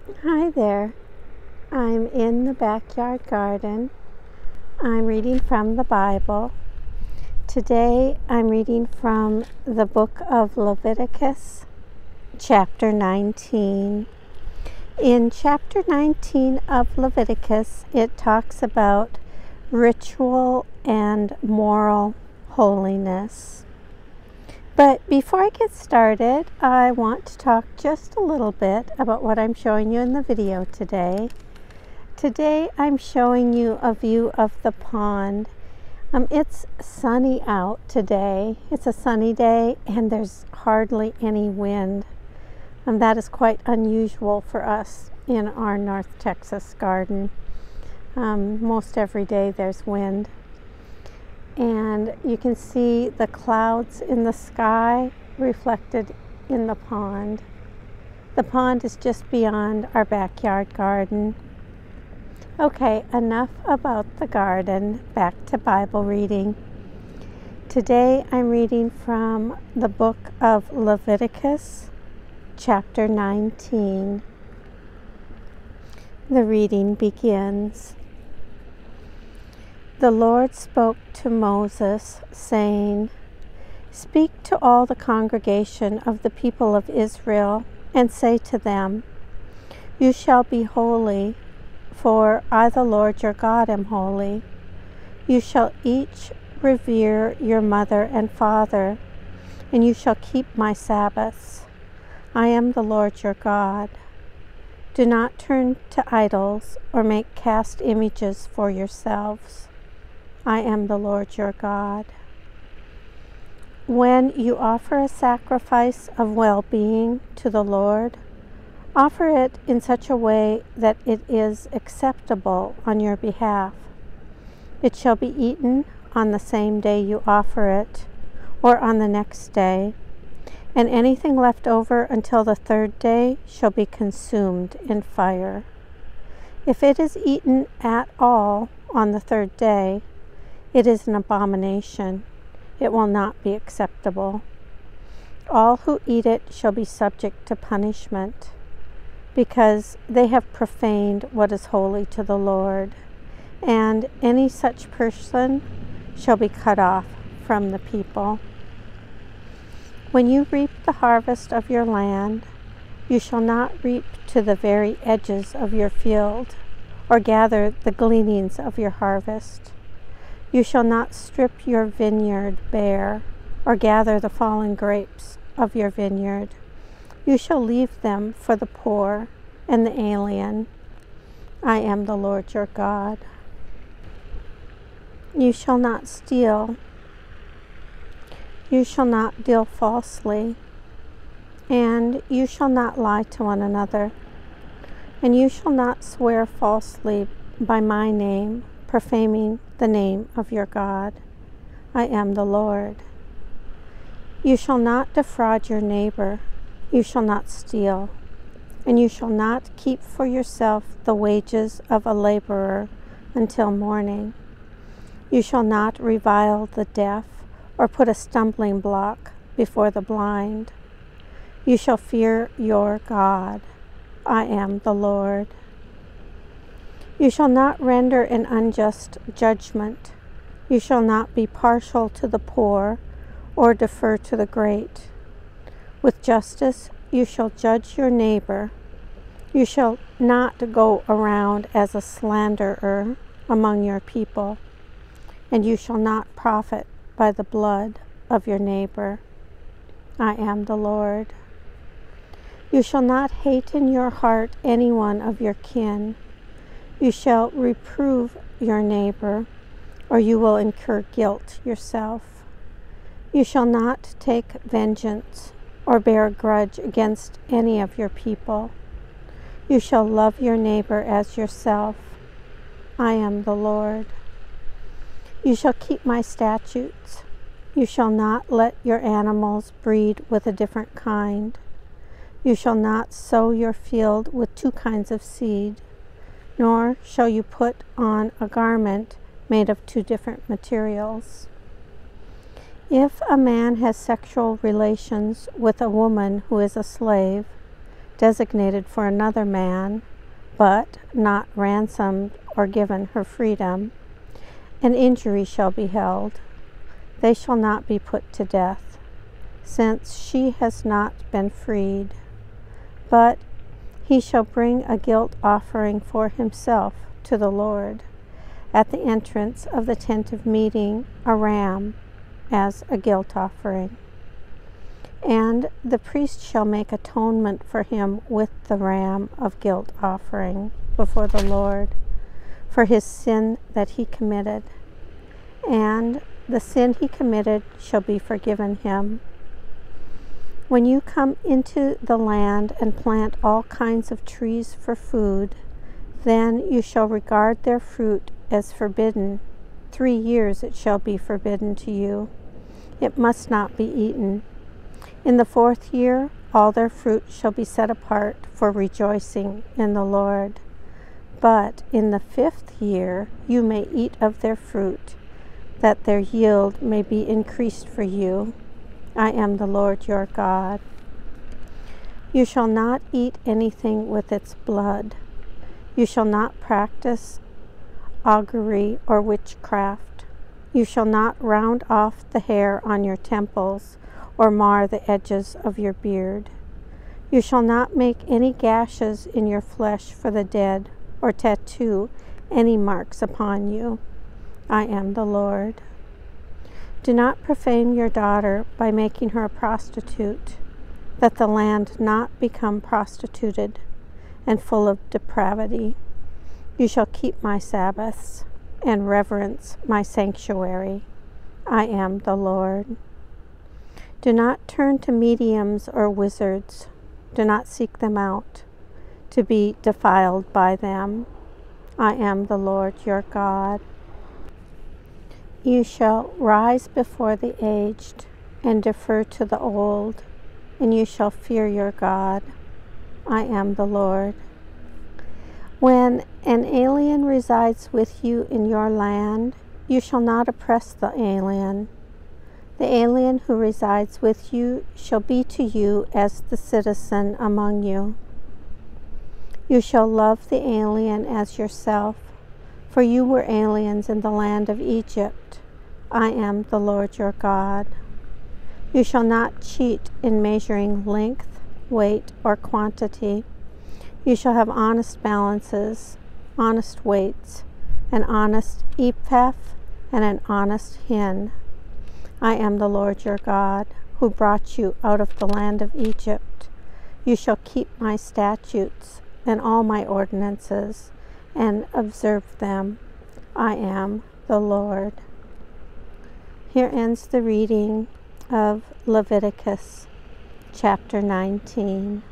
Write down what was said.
Hi there. I'm in the backyard garden. I'm reading from the Bible. Today I'm reading from the book of Leviticus, chapter 19. In chapter 19 of Leviticus, it talks about ritual and moral holiness. But before I get started, I want to talk just a little bit about what I'm showing you in the video today. Today I'm showing you a view of the pond. It's sunny out today. It's a sunny day and there's hardly any wind. That is quite unusual for us in our North Texas garden. Most every day there's wind. And you can see the clouds in the sky reflected in the pond. The pond is just beyond our backyard garden. Okay, enough about the garden. Back to Bible reading. Today I'm reading from the book of Leviticus, chapter 19. The reading begins. The Lord spoke to Moses, saying, "Speak to all the congregation of the people of Israel, and say to them, You shall be holy, for I the Lord your God am holy. You shall each revere your mother and father, and you shall keep my Sabbaths. I am the Lord your God. Do not turn to idols or make cast images for yourselves. I am the Lord your God. When you offer a sacrifice of well-being to the Lord, offer it in such a way that it is acceptable on your behalf. It shall be eaten on the same day you offer it, or on the next day, and anything left over until the third day shall be consumed in fire. If it is eaten at all on the third day, it is an abomination. It will not be acceptable. All who eat it shall be subject to punishment, because they have profaned what is holy to the Lord, and any such person shall be cut off from the people. When you reap the harvest of your land, you shall not reap to the very edges of your field, or gather the gleanings of your harvest. You shall not strip your vineyard bare, or gather the fallen grapes of your vineyard. You shall leave them for the poor and the alien. I am the Lord your God. You shall not steal. You shall not deal falsely. And you shall not lie to one another. And you shall not swear falsely by my name, profaning the name of your God. I am the Lord. You shall not defraud your neighbor. You shall not steal. And you shall not keep for yourself the wages of a laborer until morning. You shall not revile the deaf, or put a stumbling block before the blind. You shall fear your God. I am the Lord. You shall not render an unjust judgment. You shall not be partial to the poor, or defer to the great. With justice you shall judge your neighbor. You shall not go around as a slanderer among your people, and you shall not profit by the blood of your neighbor. I am the Lord. You shall not hate in your heart any one of your kin. You shall reprove your neighbor, or you will incur guilt yourself. You shall not take vengeance or bear a grudge against any of your people. You shall love your neighbor as yourself. I am the Lord. You shall keep my statutes. You shall not let your animals breed with a different kind. You shall not sow your field with two kinds of seed, nor shall you put on a garment made of two different materials. If a man has sexual relations with a woman who is a slave, designated for another man, but not ransomed or given her freedom, an injury shall be held. They shall not be put to death, since she has not been freed. But he shall bring a guilt offering for himself to the Lord at the entrance of the tent of meeting, a ram as a guilt offering. And the priest shall make atonement for him with the ram of guilt offering before the Lord for his sin that he committed. And the sin he committed shall be forgiven him. When you come into the land and plant all kinds of trees for food, then you shall regard their fruit as forbidden. 3 years it shall be forbidden to you. It must not be eaten. In the 4th year, all their fruit shall be set apart for rejoicing in the Lord. But in the 5th year, you may eat of their fruit, that their yield may be increased for you. I am the Lord your God. You shall not eat anything with its blood. You shall not practice augury or witchcraft. You shall not round off the hair on your temples or mar the edges of your beard. You shall not make any gashes in your flesh for the dead or tattoo any marks upon you. I am the Lord. Do not profane your daughter by making her a prostitute, that the land not become prostituted and full of depravity. You shall keep my Sabbaths and reverence my sanctuary. I am the Lord. Do not turn to mediums or wizards. Do not seek them out to be defiled by them. I am the Lord your God. You shall rise before the aged and defer to the old, and you shall fear your God. I am the Lord. When an alien resides with you in your land, you shall not oppress the alien. The alien who resides with you shall be to you as the citizen among you. You shall love the alien as yourself, for you were aliens in the land of Egypt. I am the Lord your God. You shall not cheat in measuring length, weight, or quantity. You shall have honest balances, honest weights, an honest ephah, and an honest hin. I am the Lord your God, who brought you out of the land of Egypt. You shall keep my statutes and all my ordinances, and observe them. I am the Lord. Here ends the reading of Leviticus chapter 19.